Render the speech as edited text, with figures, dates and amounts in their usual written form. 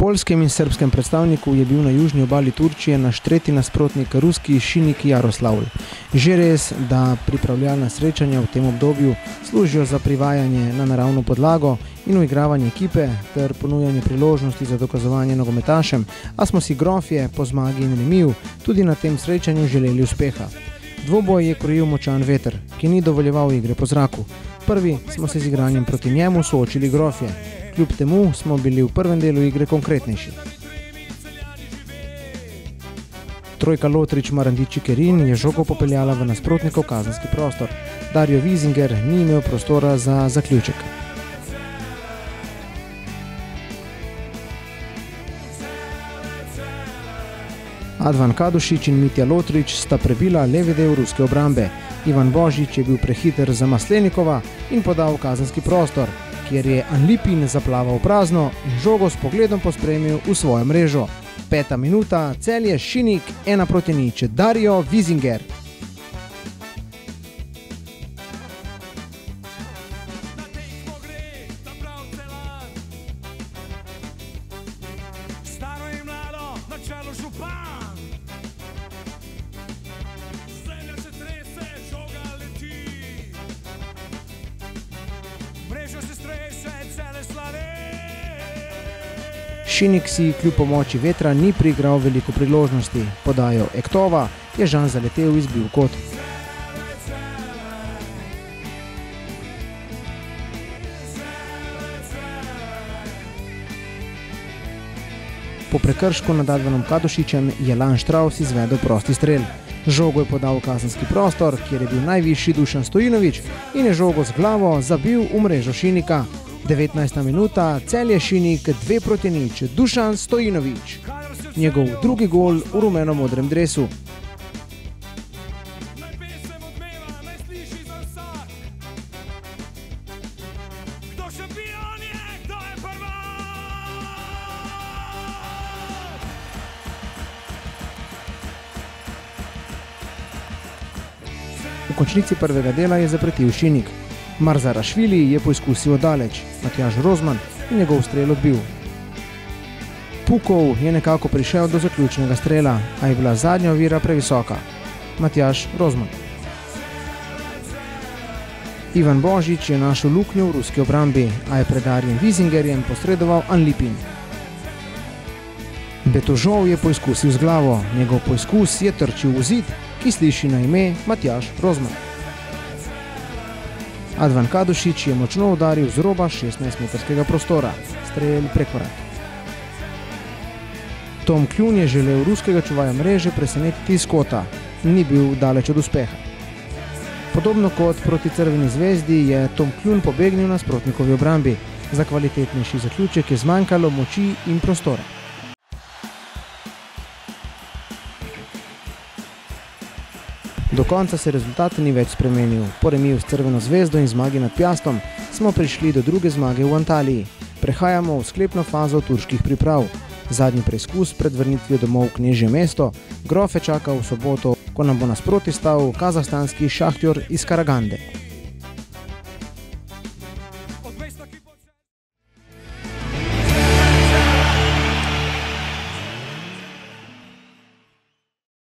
poljskem in srbskem predstavniku je bil na južni obali Turčije naš tretji nasprotnik ruski Šinik Jaroslavl. Že res, da pripravljalna srečanja v tem obdobju služijo za privajanje na naravno podlago in uigravanje ekipe ter ponujanje priložnosti za dokazovanje nogometašem, a smo si grofje po zmagi in remiju tudi na tem srečanju želeli uspeha. Dvoboj je krojil močan veter, ki ni dovoljeval igre po zraku. Prvi smo se z igranjem proti njemu soočili grofje. Kljub temu smo bili v prvem delu igre konkretnejši. Trojka Lotrič-Marandić-Kerin je žogo popeljala v nasprotnikov kazenski prostor. Dario Wiesinger ni imel prostora za zaključek. Advan Kadušić in Mitja Lotrič sta prebila levi del ruske obrambe. Ivan Božič je bil prehiter za Maslenikova in podal kazenski prostor, kjer je Anlipin zaplaval prazno in žogo s pogledom pospremil v svojo mrežo. 5. minuta, Celje Šinik 1:0, Dario Wiesinger. Šinik si kljub pomoči vetra ni priigral veliko priložnosti. Podajo Ektova je Žan zaletel iz bil kot. Po prekršku nad Advanom Kadušićem je Lan Štraus izvedel prosti strel. Žogo je podal v kazenski prostor, kjer je bil najvišji Dušan Stojinović in je žogo z glavo zabil v mrežo Šinika. 19. minuta, Celje Šinik 2:0, Dušan Stojinović. Njegov drugi gol v rumeno-modrem dresu. V končnici prvega dela je zapretil Šinik. Marzarašvili je poizkusil daleč, Matjaž Rozman in njegov strel odbil. Pukov je nekako prišel do zaključnega strela, a je bila zadnja ovira previsoka. Matjaž Rozman. Ivan Božič je našel luknjo v ruski obrambi, a je pred Darjem Wiesingerjem posredoval Anlipin. Betožov je poizkusil z glavo, njegov poizkus je trčil v zid, ki sliši na ime Matjaž Rozman. Advan Kadušić je močno udaril z roba 16-metrskega prostora, strel prek vrat. Tom Kljun je želel ruskega čuvaja mreže presenetiti iz kota, ni bil daleč od uspeha. Podobno kot proti Crveni zvezdi je Tom Kljun pobegnil nasprotnikovi obrambi, za kvalitetnejši zaključek je zmanjkalo moči in prostora. Do konca se rezultat ni več spremenil. Po remiju s Crveno zvezdo in zmagi nad Piastom smo prišli do druge zmage v Antaliji. Prehajamo v sklepno fazo turških priprav. Zadnji preizkus pred vrnitvijo domov v knežje mesto grofe čaka v soboto, ko nam bo nasproti stal kazahstanski Šahtjor iz Karagande.